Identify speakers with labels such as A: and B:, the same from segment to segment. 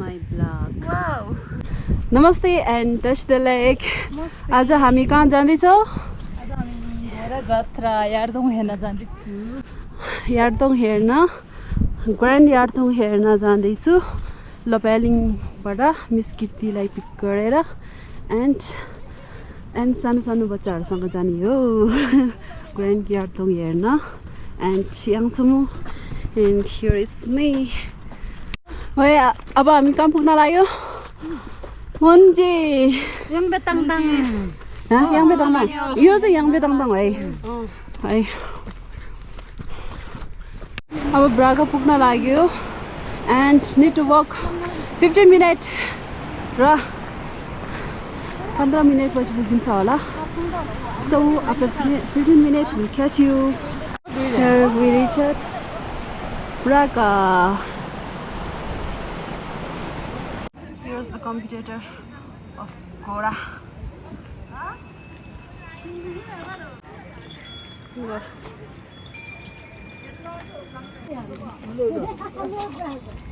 A: my vlog. Wow. Namaste and touch the lake. आज हामी कहाँ जाँदैछौँ?
B: आज हामी हेरा जात्रा यार्दोङ हेर्न जाँदैछु.
A: यार्दोङ हेर्न ग्रान्ड यार्दोङ हेर्न जाँदैछु. लप्यालिङबाट मिस कीर्तिलाई पिक गरेर एन्ड सानो सानो बच्चाहरूसँग जाने हो ग्रान्ड यार्दोङ हेर्न. And Yangsamu and here is me. अब हामी कहाँ पुग्न लाग्यो? मन्जे
B: याङबेताङताङ.
A: याङबेताङताङ. यो चाहिँ याङबेताङताङ है. है अब ब्रागा पुग्न लाग्यो. And need to walk 15 minute र 15 मिनट पछि पुगिन्छ होला. So after 15 minute we'll catch you. Here we reach at Braga. Here's the competitor of Gora.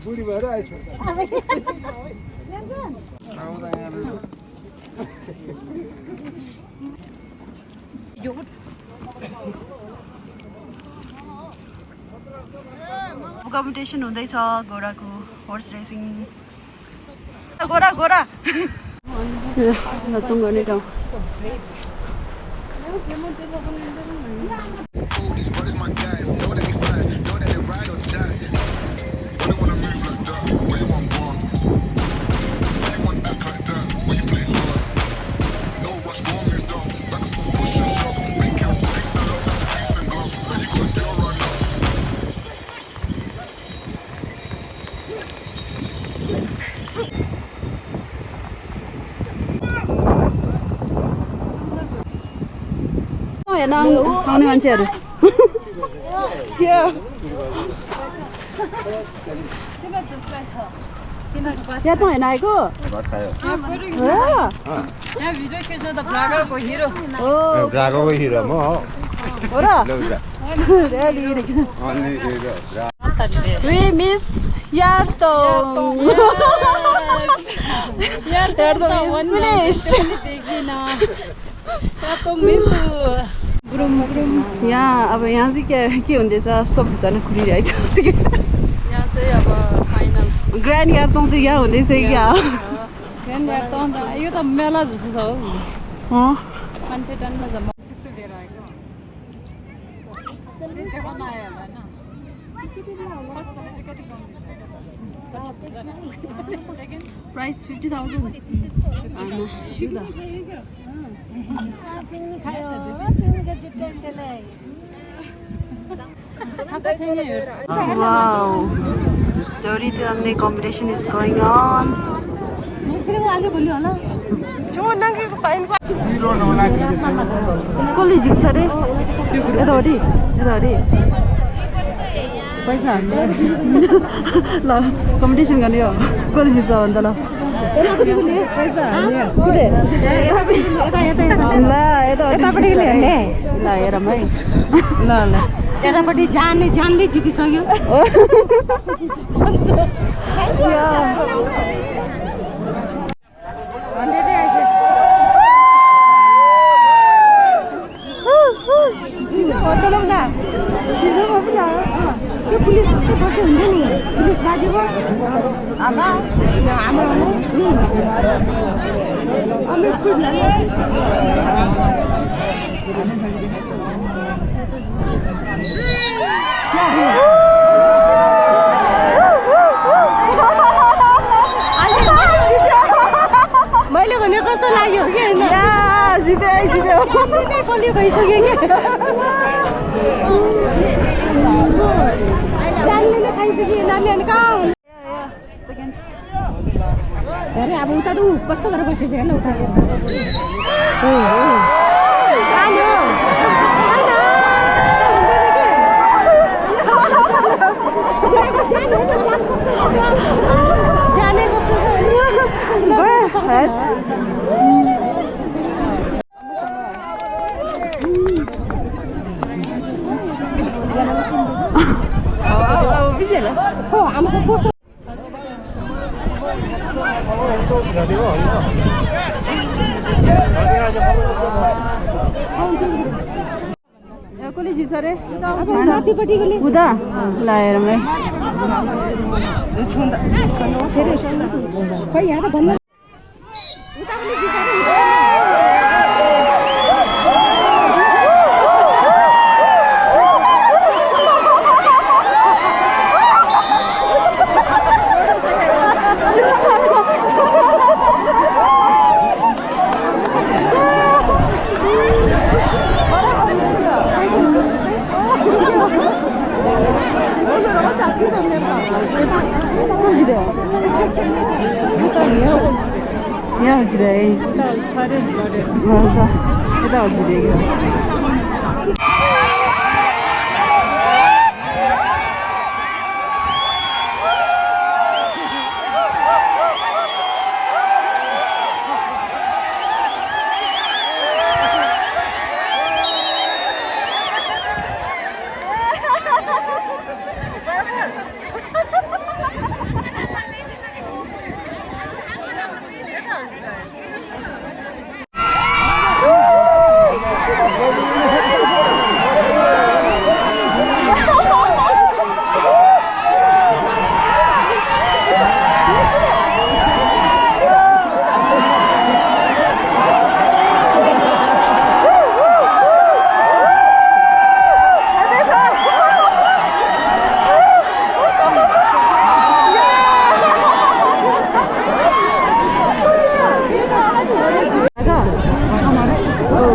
C: बुढी भएर आइस
A: कम्पिटिसन हुँदैछ घोडाको हर्स रेसिङ. घोडा घोडा लतुङ गर्ने ठाउँ. हेर्न आउने मान्छेहरू यहाँ त हेर्न आएको
C: ब्रागाको हिरो म हो
A: र. We miss Yartong. Yartong is finished. यहाँ अब यहाँ चाहिँ के हुँदैछ? सबजना कुरिरहेछ.
B: यहाँ चाहिँ अब फाइनल
A: ग्रान्ड यार्दोङ चाहिँ यहाँ हुँदैछ क्या?
B: ग्रान्ड यार्दोङ यो त मेला जस्तो छ हौ. मान्छे टन्न जम्मा लिएर आएको. देखाउन आयो होला हैन. फर्स्टमा चाहिँ कति कम
A: प्राइस 50,000. शिवदा wow, storytelling competition is going on. कसले जित्छ रे? यता हो पैसा ल कम्पिटिसन गर्ने हो. कसले जित्छ भन्छ ल. यतापट्टि ल हेरौँ है. ल ल
B: यतापट्टि जानले जितिसक्यो. त्यो पुलिस चाहिँ बस्यो हुन्छ नि. पुलिस बाजेको आमा हाम्रो मैले भने कस्तो लाग्यो कि जित्यो बलियो भइसक्यो क्या. जानले नै खाइसक्यो. नानी अनि कहाँ अरे अब उता त कस्तो गरेर बसेछ हेर्न उता. जाने कस्तो
A: कसले जित्छ रे उदा लाएर मलाई खै यहाँ त भन्नु यहाँ हजुर है यता हजुर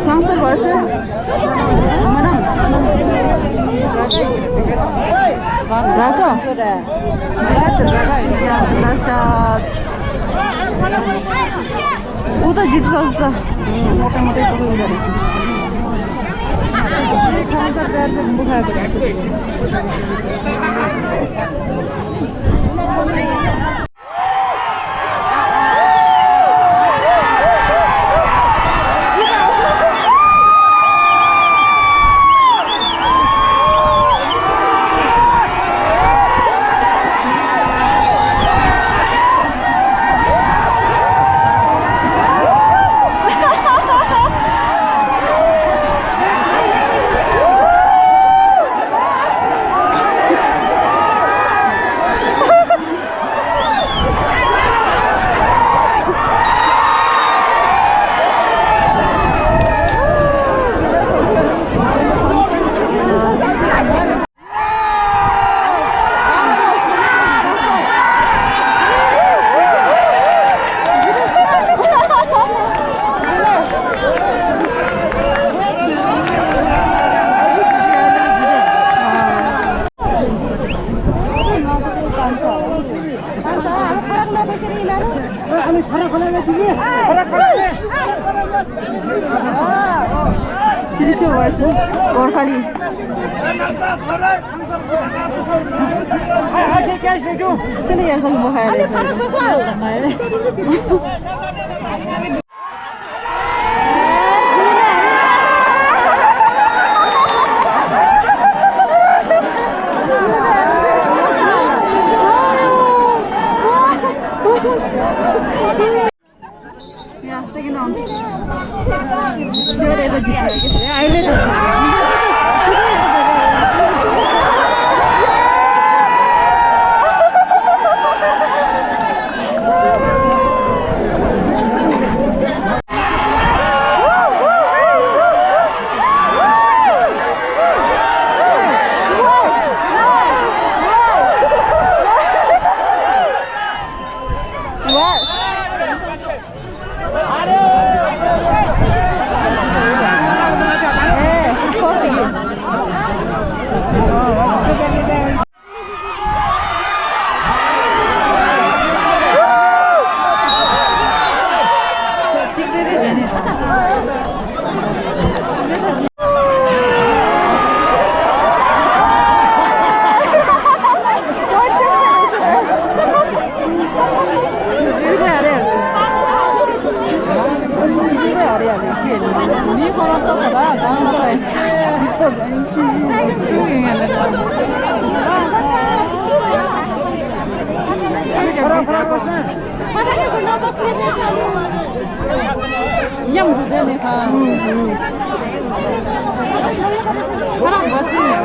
A: Council versus Manam. Raja. Last start. उता जित्छ जस्तो मोटा मोटै सबै हुँदो रहेछ खाजा प्याज बुखाएको रहेछ Tricho versus Gorkhali. Kali ya sang bahaya. Yeah, second round. Sure, itu jitu. Aile tu.
B: Nhầm từ đây này sao? 사람 멋있네요.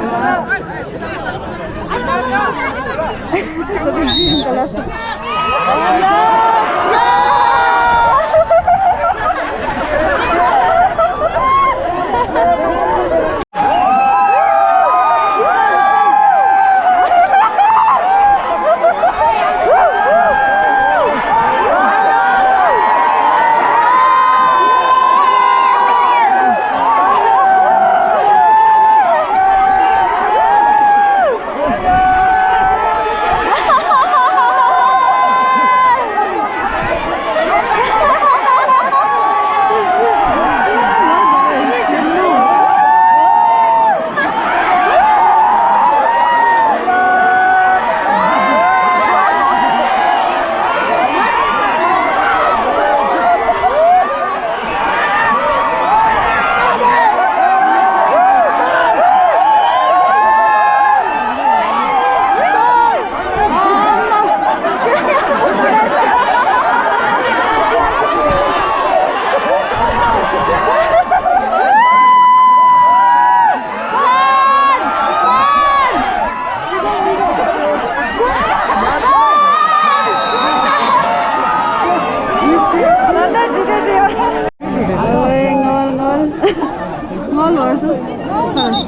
A: Ngol versus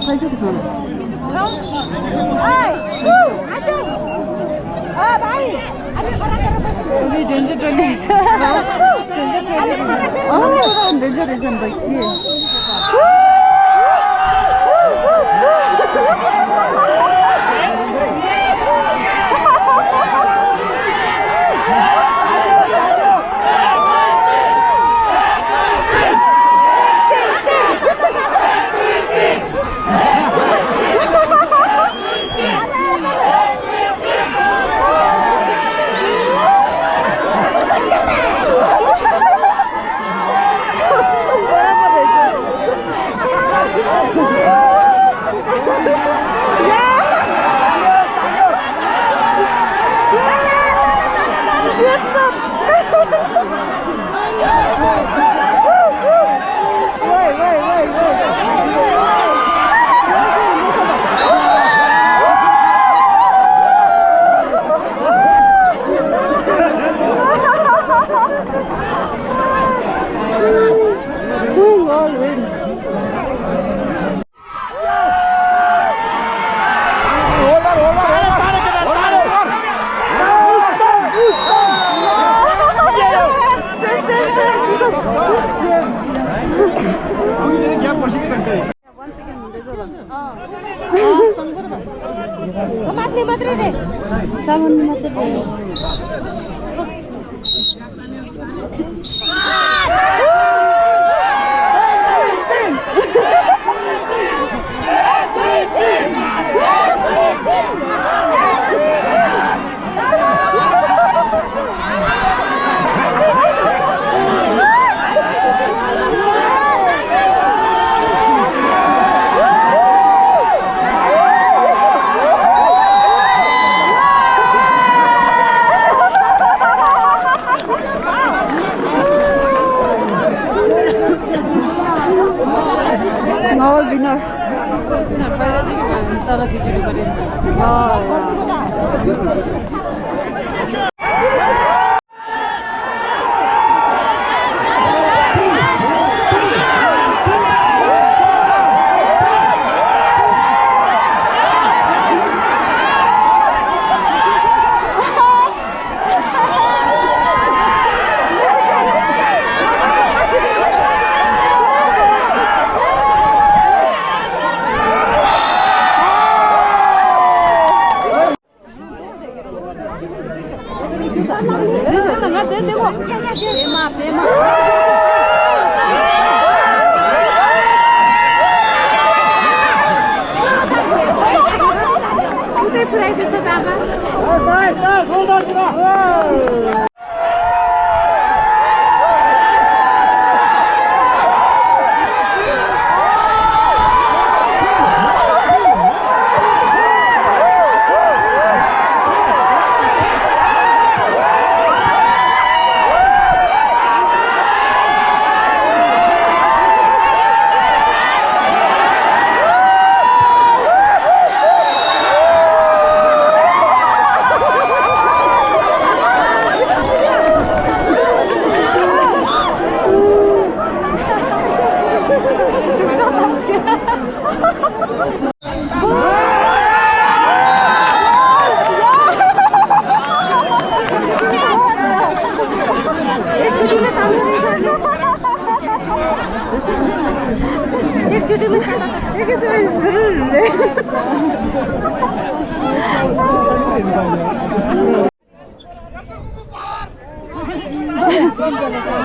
A: Kajik Khan. अभी डेंजर ट्रेन डेंजर रीजन देखिए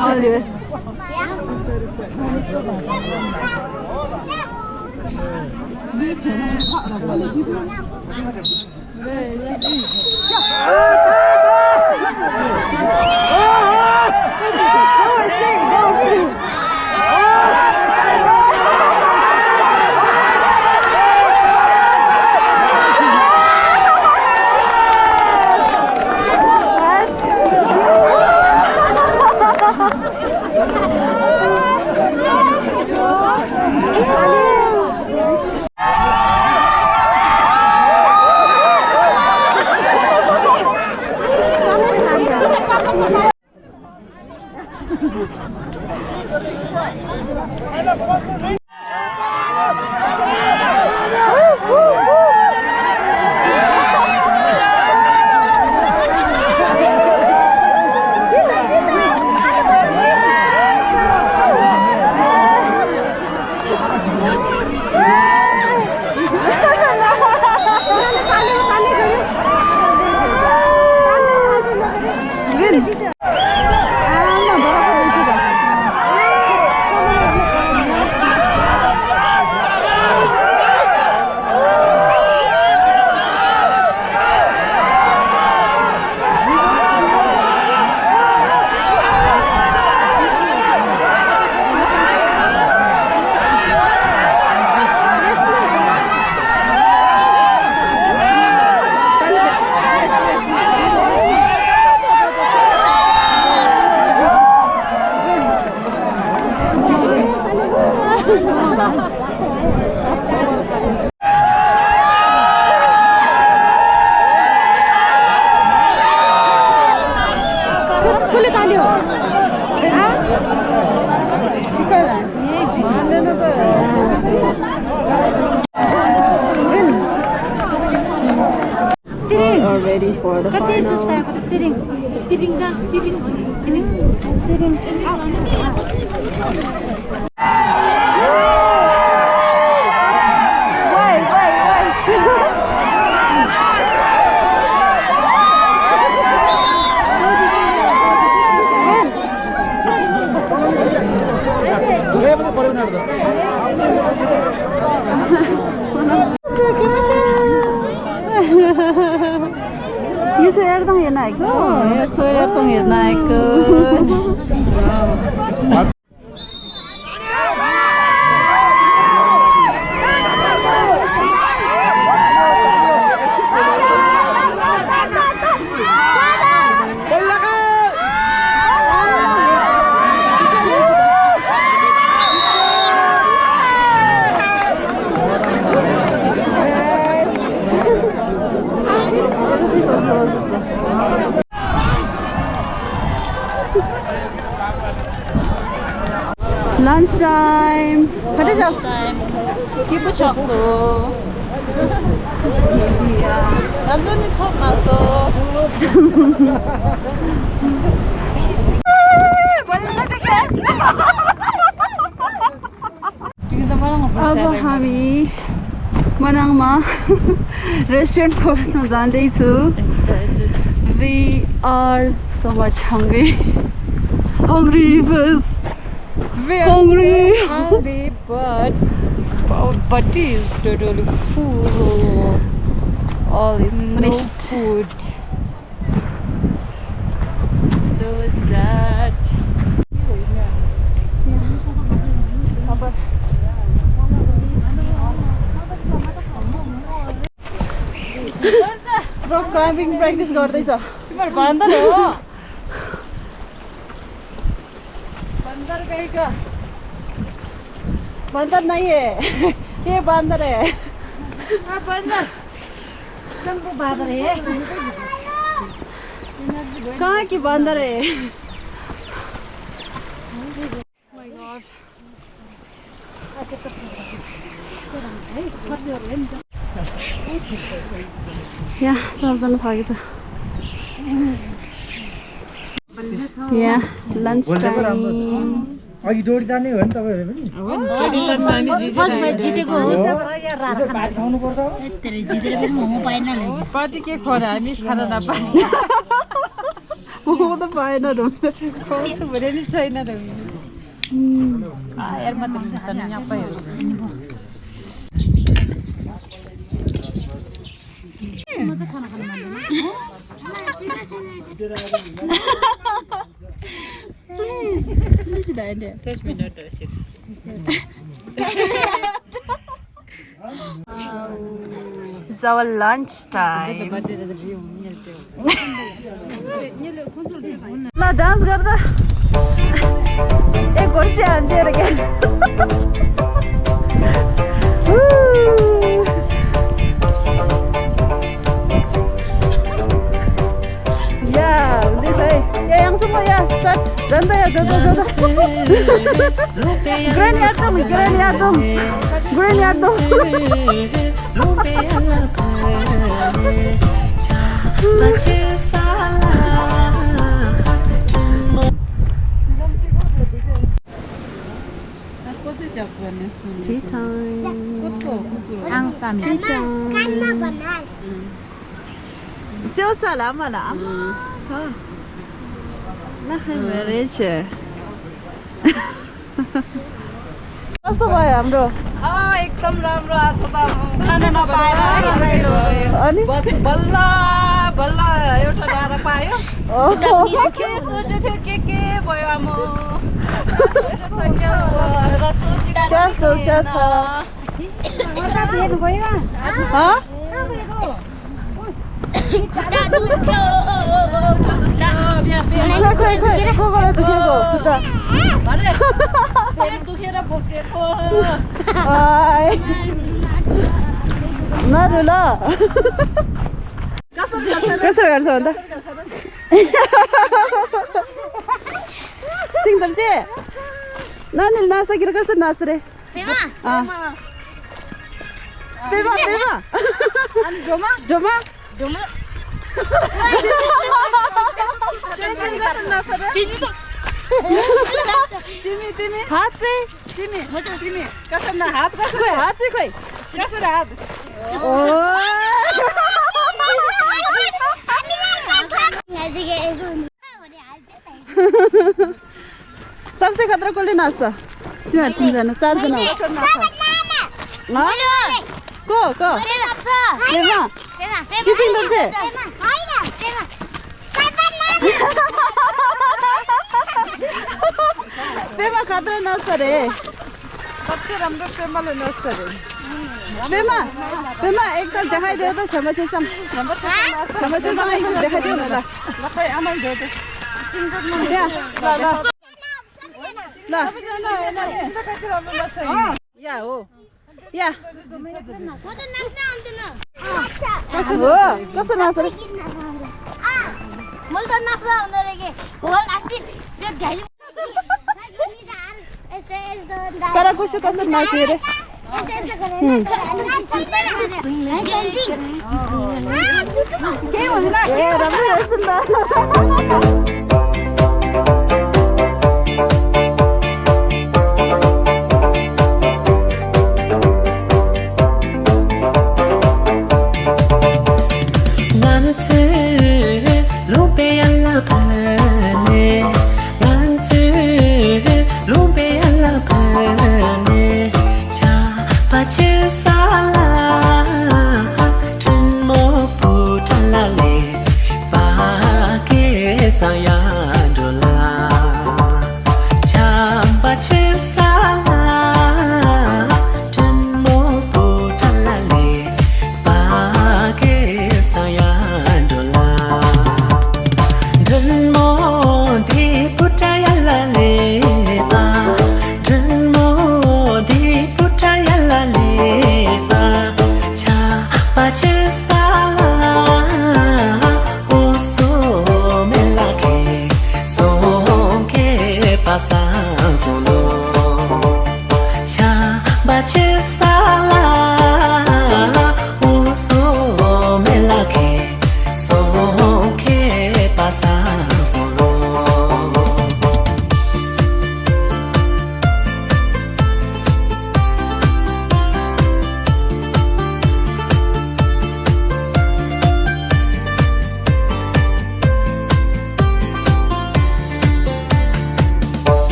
A: All the best. Are ready for the final. यो चाहिँ हेर्दा हेर्न आएको यो चाहिँ हेर्दा हेर्न आएको Lunch time. What is lunch time? Keep a chop so. That's only top so. अब हामी मनाङमा रेस्टुरेन्ट खोज्न जाँदैछु. We are so much hungry. Hungry bus.
B: We are
A: hungry.
B: So hungry, but our body is totally full.
A: All is finished.
B: No food. So is that.
A: Rock climbing practice गर्दैछ.
B: तिम्रो बन्दर हो. बंदर कहीं का
A: बंदर नहीं है ये बंदर है.
B: बंदर शंभू बंदर है.
A: कहाँ की बंदर है? Oh my god. Yeah, सबजना थाकेछ. Yeah, lunch time.
D: अघि डोरी जाने हो नि तपाईँहरू पनि
B: फर्स्ट भएर जितेको हो
D: भात खाउनुपर्छ हो
B: जितेर पनि मोमो पाएन
E: पार्टी के खोर हामी खाना नपाए
A: मोमो त पाएन
E: खुवाउँछु भने नि छैन यार म त यहाँ पायो
A: It's our lunch time. ल डान्स गर्दा एक वर्ष हान्थ्यो क्या Tea time. Tea time. Chưa sợ lắm mà lắm. Thôi. Nó hơi very chill. कस्तो भयो हाम्रो
E: एकदम राम्रो आज त खाना नपाएर
A: अनि
E: बल्ल बल्ल एउटा डाँडा पायो के सोचेको थियो के भयो आमा
A: क्या सोचा था हाँ
E: दुखेर भोकेको
A: नरु ल कसरी गर्छ भन्दा सिङ्दर चाहिँ नानीले नाच्दाखेरि कसरी नाच्छ रे पेमा पेमा ढोमा ढोमा ढोमा तिमी तिमी हात चाहिँ तिमी तिमी कसरी हात कसरी हात चाहिँ खोइ कसरी हात सबसे खतरा कसले नाच्छ तिमीहरू तिनजना चारजना को को पेमा के सिङ्दर चाहिँ पेमा खतरा नाच्छ रे
E: सबसे राम्रो प्रेमाले नाच्छ रे
A: पेमा पेमा एकताल देखाइदेऊ त छमछेसम छमछेसम एकताल देखाइदेऊ न ल ल या हो या हो कसो नाच्छ रे
F: मलाई त नाच्न आउँदैन रे के होल अस्ति त्यो घाली
A: कराकुसु कसरी नाच्यो रे ए राम्रो रहेछ नि त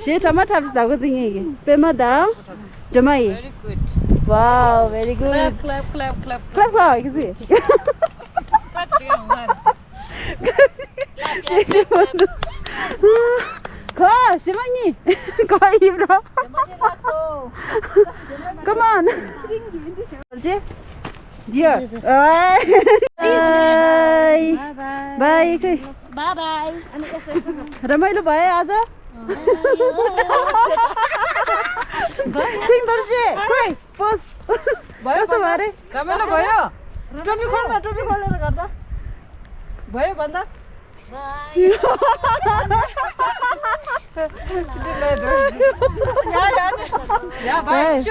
A: She tomato is the good thing. Pemada, Jamai.
B: Very good.
A: Wow, very good.
B: Clap.
A: Clap, is it? Go, Shimani. Go, Ibra. Come on. Dear. Bye. Bye.
F: Bye bye.
A: रमाइलो भयो आज सिंदरजी खोइ पोस कस्तो भयो रे
E: रमाइलो भयो टोपी खोलेर गर्दा भयो भन्दा या भाइ